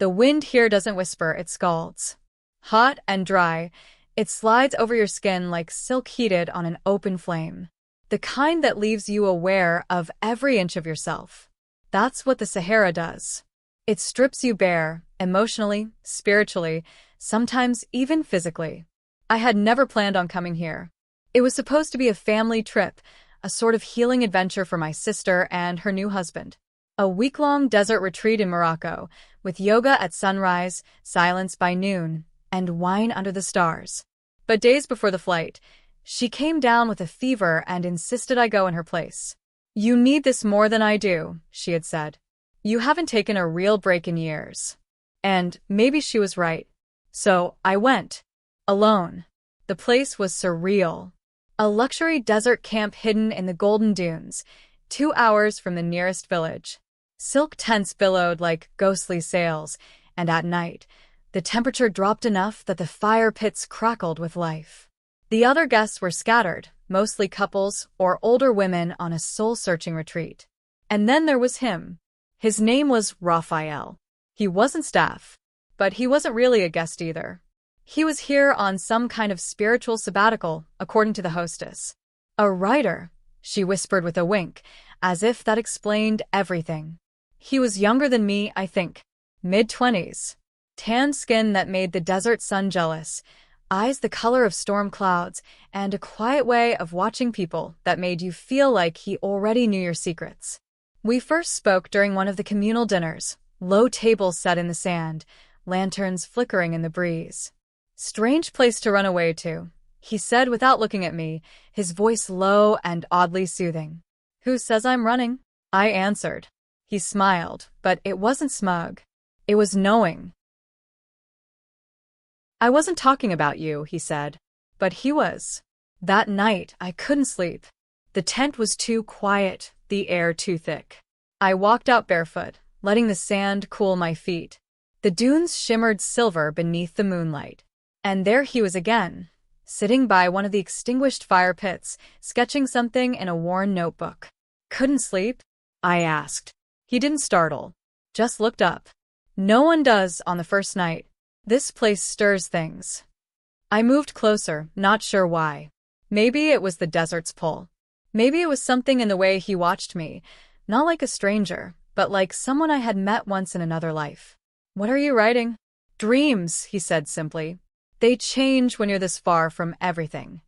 The wind here doesn't whisper, it scalds. Hot and dry, it slides over your skin like silk heated on an open flame. The kind that leaves you aware of every inch of yourself. That's what the Sahara does. It strips you bare, emotionally, spiritually, sometimes even physically. I had never planned on coming here. It was supposed to be a family trip, a sort of healing adventure for my sister and her new husband. A week-long desert retreat in Morocco, with yoga at sunrise, silence by noon, and wine under the stars. But days before the flight, she came down with a fever and insisted I go in her place. "You need this more than I do," she had said. "You haven't taken a real break in years." And maybe she was right. So I went. Alone. The place was surreal. A luxury desert camp hidden in the Golden Dunes, 2 hours from the nearest village. Silk tents billowed like ghostly sails, and at night, the temperature dropped enough that the fire pits crackled with life. The other guests were scattered, mostly couples or older women on a soul-searching retreat. And then there was him. His name was Raphael. He wasn't staff, but he wasn't really a guest either. He was here on some kind of spiritual sabbatical, according to the hostess. "A writer," she whispered with a wink, as if that explained everything. He was younger than me, I think. Mid-20s. Tan skin that made the desert sun jealous, eyes the color of storm clouds, and a quiet way of watching people that made you feel like he already knew your secrets. We first spoke during one of the communal dinners, low tables set in the sand, lanterns flickering in the breeze. "Strange place to run away to," he said without looking at me, his voice low and oddly soothing. "Who says I'm running?" I answered. He smiled, but it wasn't smug. It was knowing. "I wasn't talking about you," he said. But he was. That night, I couldn't sleep. The tent was too quiet, the air too thick. I walked out barefoot, letting the sand cool my feet. The dunes shimmered silver beneath the moonlight. And there he was again, sitting by one of the extinguished fire pits, sketching something in a worn notebook. "Couldn't sleep?" I asked. He didn't startle, just looked up. No one does on the first night. This place stirs things. I moved closer, not sure why. Maybe it was the desert's pull. Maybe it was something in the way he watched me, not like a stranger, but like someone I had met once in another life. "What are you writing?" "Dreams," he said simply. "They change when you're this far from everything."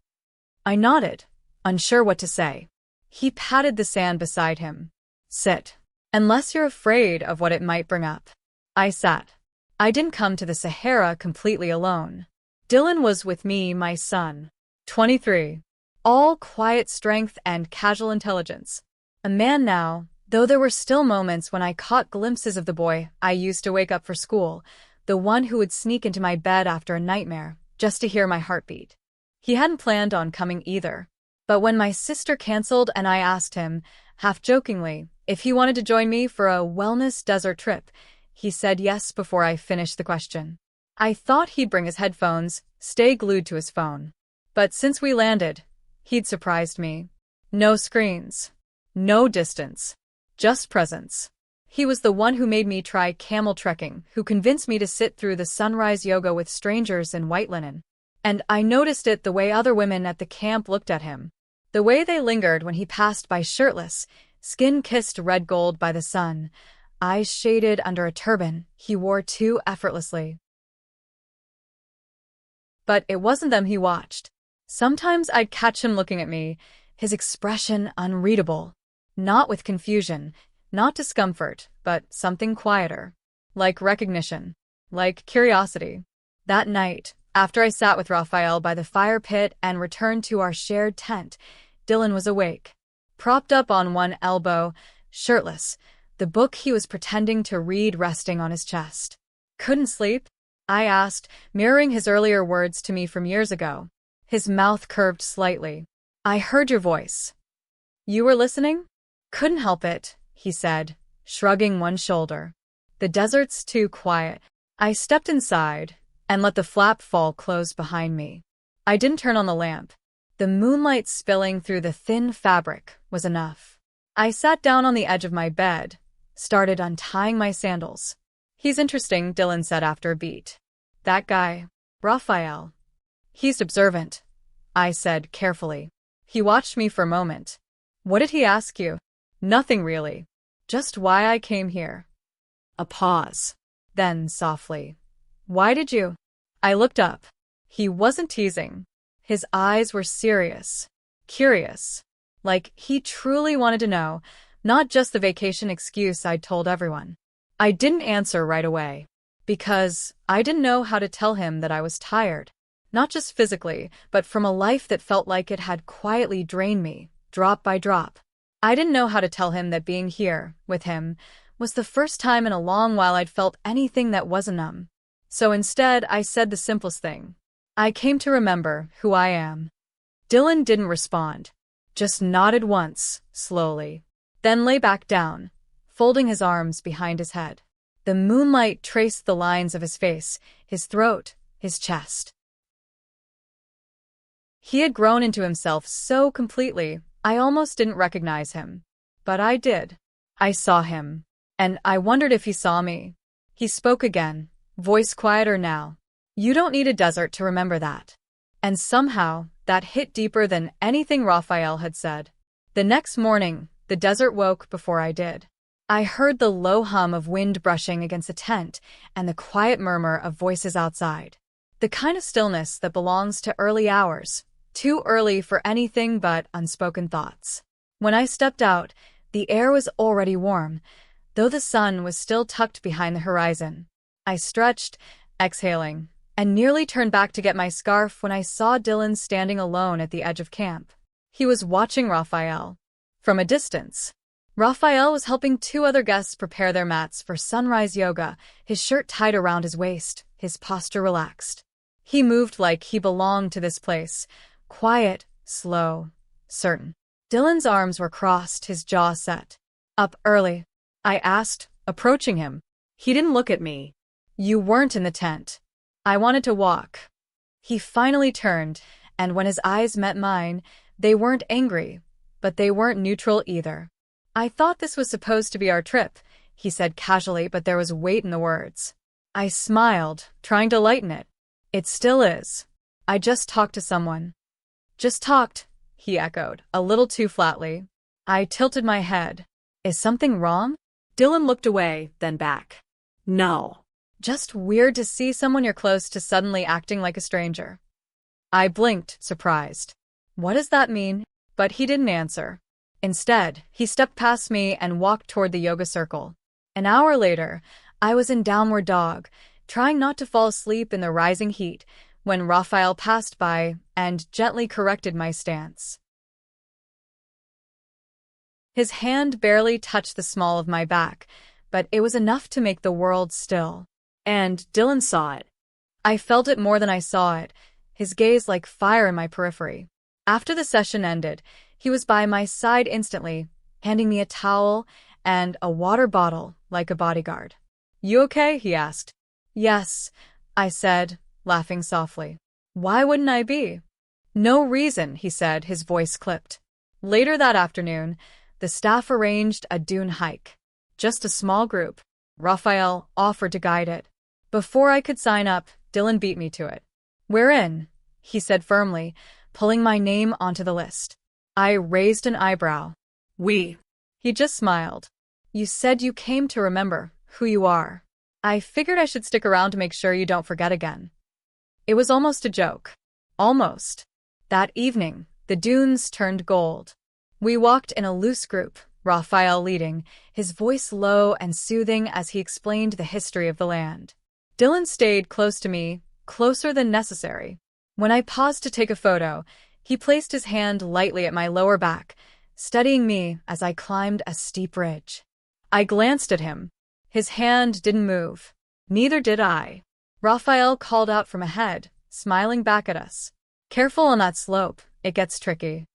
I nodded, unsure what to say. He patted the sand beside him. "Sit. Unless you're afraid of what it might bring up." I sat. I didn't come to the Sahara completely alone. Dylan was with me, my son. 23. All quiet strength and casual intelligence. A man now, though there were still moments when I caught glimpses of the boy I used to wake up for school, the one who would sneak into my bed after a nightmare, just to hear my heartbeat. He hadn't planned on coming either. But when my sister canceled and I asked him, half-jokingly, if he wanted to join me for a wellness desert trip, he said yes before I finished the question. I thought he'd bring his headphones, stay glued to his phone. But since we landed, he'd surprised me. No screens. No distance. Just presence. He was the one who made me try camel trekking, who convinced me to sit through the sunrise yoga with strangers in white linen. And I noticed it the way other women at the camp looked at him. The way they lingered when he passed by shirtless, skin-kissed red gold by the sun, eyes shaded under a turban he wore too effortlessly. But it wasn't them he watched. Sometimes I'd catch him looking at me, his expression unreadable. Not with confusion, not discomfort, but something quieter. Like recognition. Like curiosity. That night, after I sat with Raphael by the fire pit and returned to our shared tent, Dylan was awake. Propped up on one elbow, shirtless, the book he was pretending to read resting on his chest. "Couldn't sleep?" I asked, mirroring his earlier words to me from years ago. His mouth curved slightly. "I heard your voice." "You were listening?" "Couldn't help it," he said, shrugging one shoulder. "The desert's too quiet." I stepped inside and let the flap fall close behind me. I didn't turn on the lamp. The moonlight spilling through the thin fabric was enough. I sat down on the edge of my bed, started untying my sandals. He's interesting, Dylan said after a beat. That guy, Raphael. He's observant, I said carefully. He watched me for a moment. What did he ask you? Nothing really. Just why I came here. A pause. Then, softly. Why did you? I looked up. He wasn't teasing. His eyes were serious. Curious. Like he truly wanted to know, not just the vacation excuse I'd told everyone. I didn't answer right away. Because I didn't know how to tell him that I was tired. Not just physically, but from a life that felt like it had quietly drained me, drop by drop. I didn't know how to tell him that being here, with him, was the first time in a long while I'd felt anything that wasn't numb. So instead, I said the simplest thing. I came to remember who I am. Dylan didn't respond. Just nodded once, slowly. Then lay back down, folding his arms behind his head. The moonlight traced the lines of his face, his throat, his chest. He had grown into himself so completely, I almost didn't recognize him. But I did. I saw him. And I wondered if he saw me. He spoke again, voice quieter now. You don't need a desert to remember that. And somehow, that hit deeper than anything Raphael had said. The next morning, the desert woke before I did. I heard the low hum of wind brushing against a tent and the quiet murmur of voices outside. The kind of stillness that belongs to early hours, too early for anything but unspoken thoughts. When I stepped out, the air was already warm, though the sun was still tucked behind the horizon. I stretched, exhaling, and nearly turned back to get my scarf when I saw Dylan standing alone at the edge of camp. He was watching Raphael. From a distance. Raphael was helping two other guests prepare their mats for sunrise yoga, his shirt tied around his waist, his posture relaxed. He moved like he belonged to this place, quiet, slow, certain. Dylan's arms were crossed, his jaw set. Up early? I asked, approaching him. He didn't look at me. You weren't in the tent. I wanted to walk. He finally turned, and when his eyes met mine, they weren't angry, but they weren't neutral either. I thought this was supposed to be our trip, he said casually, but there was weight in the words. I smiled, trying to lighten it. It still is. I just talked to someone. Just talked, he echoed, a little too flatly. I tilted my head. Is something wrong? Dylan looked away, then back. No. Just weird to see someone you're close to suddenly acting like a stranger. I blinked, surprised. What does that mean? But he didn't answer. Instead, he stepped past me and walked toward the yoga circle. An hour later, I was in downward dog, trying not to fall asleep in the rising heat, when Raphael passed by and gently corrected my stance. His hand barely touched the small of my back, but it was enough to make the world still. And Dylan saw it. I felt it more than I saw it, his gaze like fire in my periphery. After the session ended, he was by my side instantly, handing me a towel and a water bottle like a bodyguard. You okay? He asked. Yes, I said, laughing softly. Why wouldn't I be? No reason, he said, his voice clipped. Later that afternoon, the staff arranged a dune hike. Just a small group. Raphael offered to guide it. Before I could sign up, Dylan beat me to it. We're in, he said firmly, pulling my name onto the list. I raised an eyebrow. We. He just smiled. You said you came to remember who you are. I figured I should stick around to make sure you don't forget again. It was almost a joke. Almost. That evening, the dunes turned gold. We walked in a loose group, Raphael leading, his voice low and soothing as he explained the history of the land. Dylan stayed close to me, closer than necessary. When I paused to take a photo, he placed his hand lightly at my lower back, steadying me as I climbed a steep ridge. I glanced at him. His hand didn't move. Neither did I. Raphael called out from ahead, smiling back at us. Careful on that slope, it gets tricky.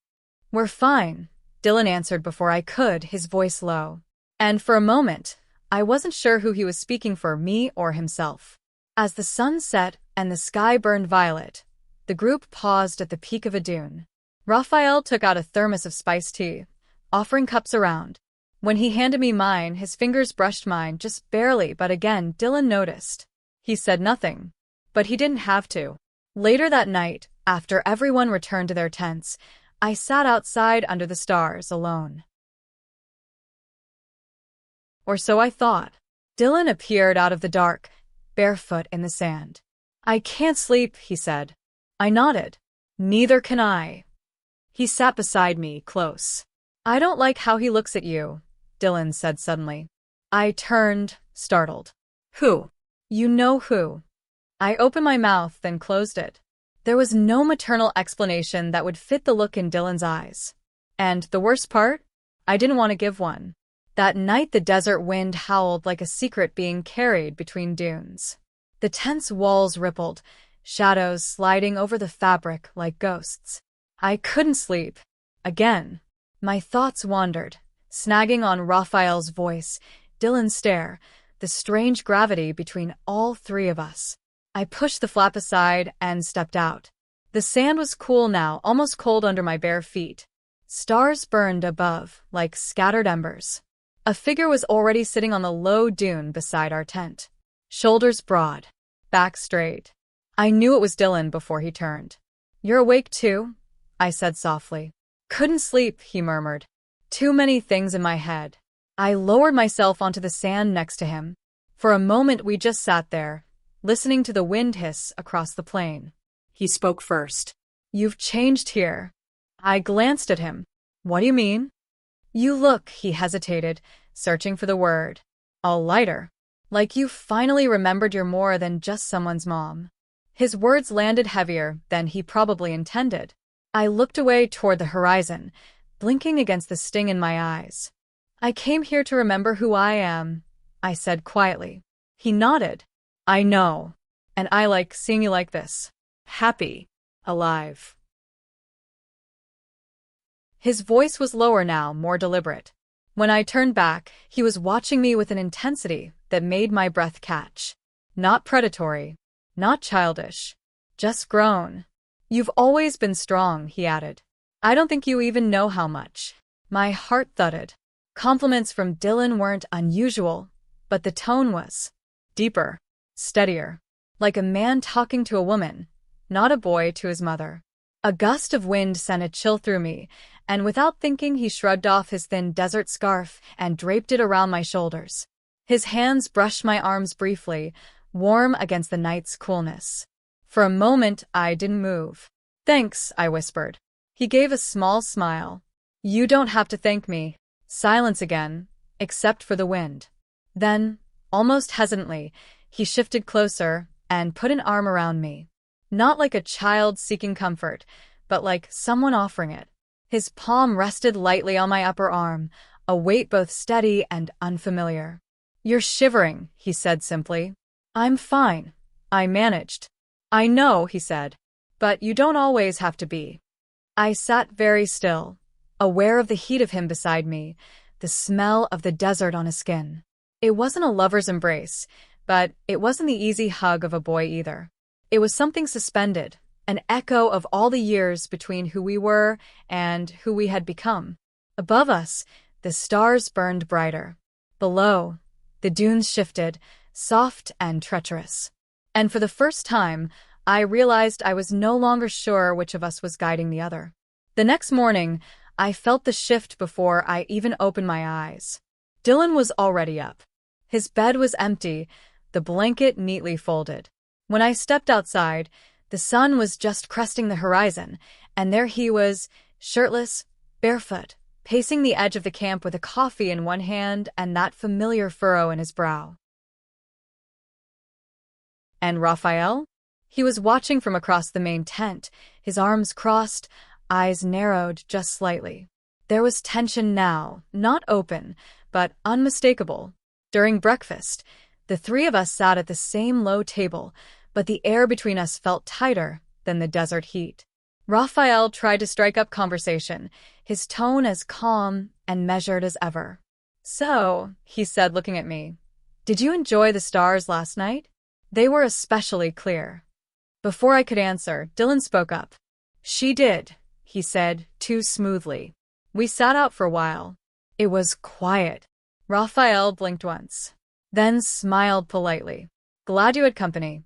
We're fine, Dylan answered before I could, his voice low. And for a moment, I wasn't sure who he was speaking for, me or himself. As the sun set and the sky burned violet, the group paused at the peak of a dune. Raphael took out a thermos of spiced tea, offering cups around. When he handed me mine, his fingers brushed mine just barely, but again, Dylan noticed. He said nothing. But he didn't have to. Later that night, after everyone returned to their tents, I sat outside under the stars alone. Or so I thought. Dylan appeared out of the dark, barefoot in the sand. "I can't sleep," he said. I nodded. "Neither can I." He sat beside me, close. "I don't like how he looks at you," Dylan said suddenly. I turned, startled. "Who?" "You know who." I opened my mouth, then closed it. There was no maternal explanation that would fit the look in Dylan's eyes. And the worst part? I didn't want to give one. That night the desert wind howled like a secret being carried between dunes. The tent's walls rippled, shadows sliding over the fabric like ghosts. I couldn't sleep. Again. My thoughts wandered, snagging on Raphael's voice, Dylan's stare, the strange gravity between all three of us. I pushed the flap aside and stepped out. The sand was cool now, almost cold under my bare feet. Stars burned above, like scattered embers. A figure was already sitting on the low dune beside our tent. Shoulders broad, back straight. I knew it was Dylan before he turned. "You're awake too?" I said softly. "Couldn't sleep," he murmured. "Too many things in my head." I lowered myself onto the sand next to him. For a moment we just sat there, listening to the wind hiss across the plain. He spoke first. "You've changed here." I glanced at him. "What do you mean?" "You look," he hesitated, searching for the word. "All lighter. Like you finally remembered you're more than just someone's mom." His words landed heavier than he probably intended. I looked away toward the horizon, blinking against the sting in my eyes. "I came here to remember who I am," I said quietly. He nodded. "I know. And I like seeing you like this. Happy. Alive." His voice was lower now, more deliberate. When I turned back, he was watching me with an intensity that made my breath catch. Not predatory, not childish, just grown. "You've always been strong," he added. "I don't think you even know how much." My heart thudded. Compliments from Dylan weren't unusual, but the tone was deeper, steadier, like a man talking to a woman, not a boy to his mother. A gust of wind sent a chill through me, and without thinking he shrugged off his thin desert scarf and draped it around my shoulders. His hands brushed my arms briefly, warm against the night's coolness. For a moment, I didn't move. "Thanks," I whispered. He gave a small smile. "You don't have to thank me." Silence again, except for the wind. Then, almost hesitantly, he shifted closer and put an arm around me. Not like a child seeking comfort, but like someone offering it. His palm rested lightly on my upper arm, a weight both steady and unfamiliar. "You're shivering," he said simply. "I'm fine," I managed. "I know," he said, "but you don't always have to be." I sat very still, aware of the heat of him beside me, the smell of the desert on his skin. It wasn't a lover's embrace, but it wasn't the easy hug of a boy either. It was something suspended, an echo of all the years between who we were and who we had become. Above us, the stars burned brighter. Below, the dunes shifted, soft and treacherous. And for the first time, I realized I was no longer sure which of us was guiding the other. The next morning, I felt the shift before I even opened my eyes. Dylan was already up. His bed was empty, the blanket neatly folded. When I stepped outside, the sun was just cresting the horizon, and there he was, shirtless, barefoot, pacing the edge of the camp with a coffee in one hand and that familiar furrow in his brow. And Raphael? He was watching from across the main tent, his arms crossed, eyes narrowed just slightly. There was tension now, not open, but unmistakable. During breakfast, the three of us sat at the same low table, but the air between us felt tighter than the desert heat. Raphael tried to strike up conversation, his tone as calm and measured as ever. "So," he said, looking at me, "did you enjoy the stars last night? They were especially clear." Before I could answer, Dylan spoke up. "She did," he said, too smoothly. "We sat out for a while. It was quiet. Raphael blinked once, then smiled politely. Glad you had company.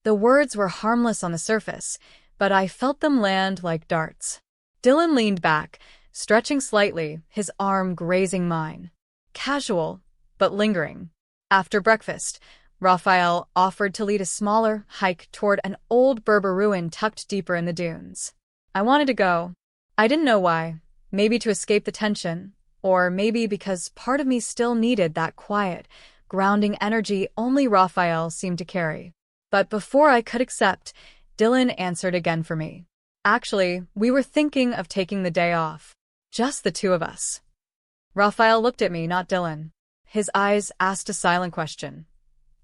The words were harmless on the surface, but I felt them land like darts. Dylan leaned back, stretching slightly, his arm grazing mine. Casual, but lingering. After breakfast, Raphael offered to lead a smaller hike toward an old Berber ruin tucked deeper in the dunes. I wanted to go. I didn't know why. Maybe to escape the tension, or maybe because part of me still needed that quiet, grounding energy only Raphael seemed to carry. But before I could accept, Dylan answered again for me. Actually, we were thinking of taking the day off. Just the two of us. Raphael looked at me, not Dylan. His eyes asked a silent question.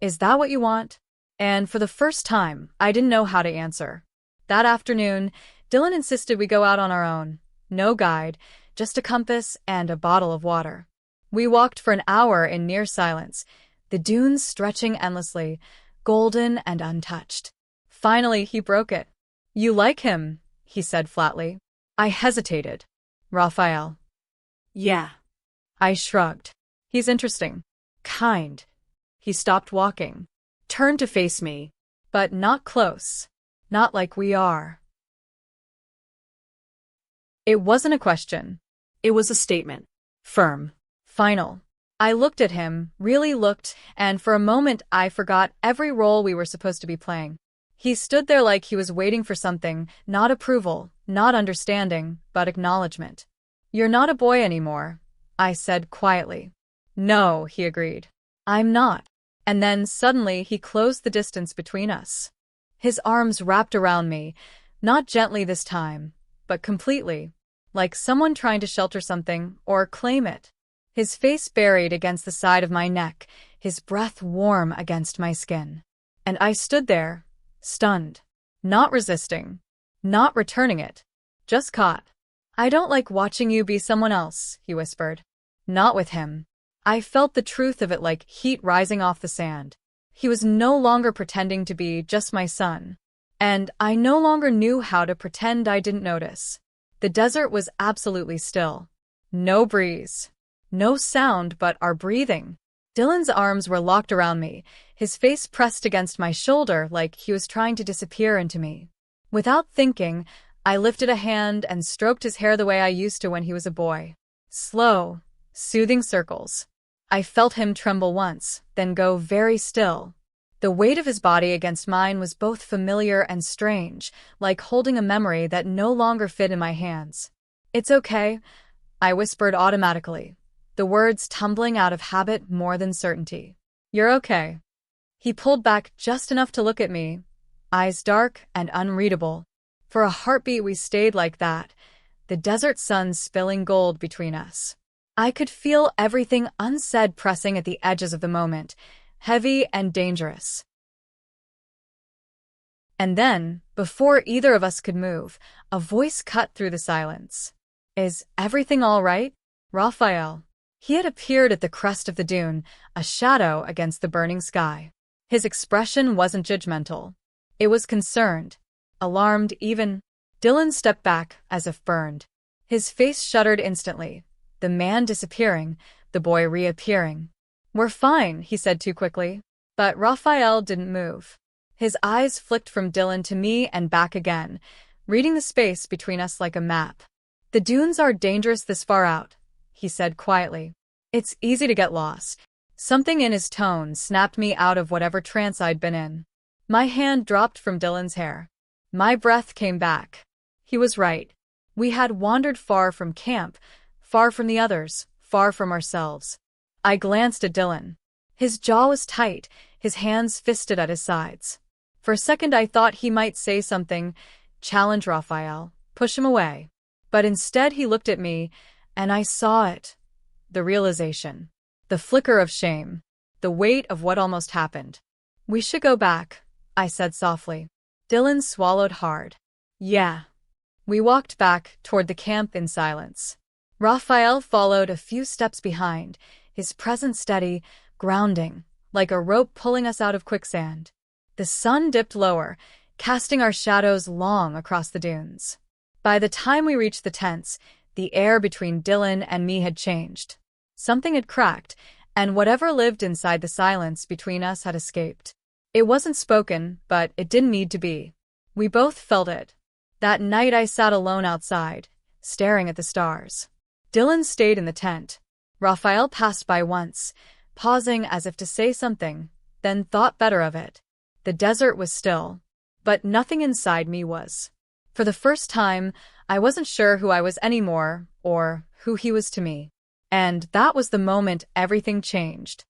Is that what you want? And for the first time, I didn't know how to answer. That afternoon, Dylan insisted we go out on our own. No guide, just a compass and a bottle of water. We walked for an hour in near silence, the dunes stretching endlessly, golden and untouched. Finally, he broke it. You like him, he said flatly. I hesitated. Raphael. Yeah. I shrugged. He's interesting. Kind. He stopped walking. Turned to face me. But not close. Not like we are. It wasn't a question. It was a statement. Firm. Final. I looked at him, really looked, and for a moment I forgot every role we were supposed to be playing. He stood there like he was waiting for something, not approval, not understanding, but acknowledgement. You're not a boy anymore, I said quietly. No, he agreed. I'm not. And then suddenly he closed the distance between us. His arms wrapped around me, not gently this time, but completely, like someone trying to shelter something or claim it. His face buried against the side of my neck, his breath warm against my skin. And I stood there, stunned, not resisting, not returning it, just caught. I don't like watching you be someone else, he whispered. Not with him. I felt the truth of it like heat rising off the sand. He was no longer pretending to be just my son. And I no longer knew how to pretend I didn't notice. The desert was absolutely still. No breeze. No sound but our breathing. Dylan's arms were locked around me, his face pressed against my shoulder like he was trying to disappear into me. Without thinking, I lifted a hand and stroked his hair the way I used to when he was a boy. Slow, soothing circles. I felt him tremble once, then go very still. The weight of his body against mine was both familiar and strange, like holding a memory that no longer fit in my hands. It's okay, I whispered automatically, the words tumbling out of habit more than certainty. You're okay. He pulled back just enough to look at me, eyes dark and unreadable. For a heartbeat we stayed like that, the desert sun spilling gold between us. I could feel everything unsaid pressing at the edges of the moment, heavy and dangerous. And then, before either of us could move, a voice cut through the silence. Is everything all right? Raphael. He had appeared at the crest of the dune, a shadow against the burning sky. His expression wasn't judgmental. It was concerned, alarmed even. Dylan stepped back as if burned. His face shuddered instantly, the man disappearing, the boy reappearing. We're fine, he said too quickly. But Raphael didn't move. His eyes flicked from Dylan to me and back again, reading the space between us like a map. The dunes are dangerous this far out, he said quietly. It's easy to get lost. Something in his tone snapped me out of whatever trance I'd been in. My hand dropped from Dylan's hair. My breath came back. He was right. We had wandered far from camp, far from the others, far from ourselves. I glanced at Dylan. His jaw was tight, his hands fisted at his sides. For a second I thought he might say something, challenge Raphael, push him away. But instead he looked at me, and I saw it. The realization. The flicker of shame. The weight of what almost happened. We should go back, I said softly. Dylan swallowed hard. Yeah. We walked back toward the camp in silence. Raphael followed a few steps behind, his presence steady, grounding, like a rope pulling us out of quicksand. The sun dipped lower, casting our shadows long across the dunes. By the time we reached the tents, the air between Dylan and me had changed. Something had cracked, and whatever lived inside the silence between us had escaped. It wasn't spoken, but it didn't need to be. We both felt it. That night I sat alone outside, staring at the stars. Dylan stayed in the tent. Raphael passed by once, pausing as if to say something, then thought better of it. The desert was still, but nothing inside me was. For the first time, I wasn't sure who I was anymore, or who he was to me. And that was the moment everything changed.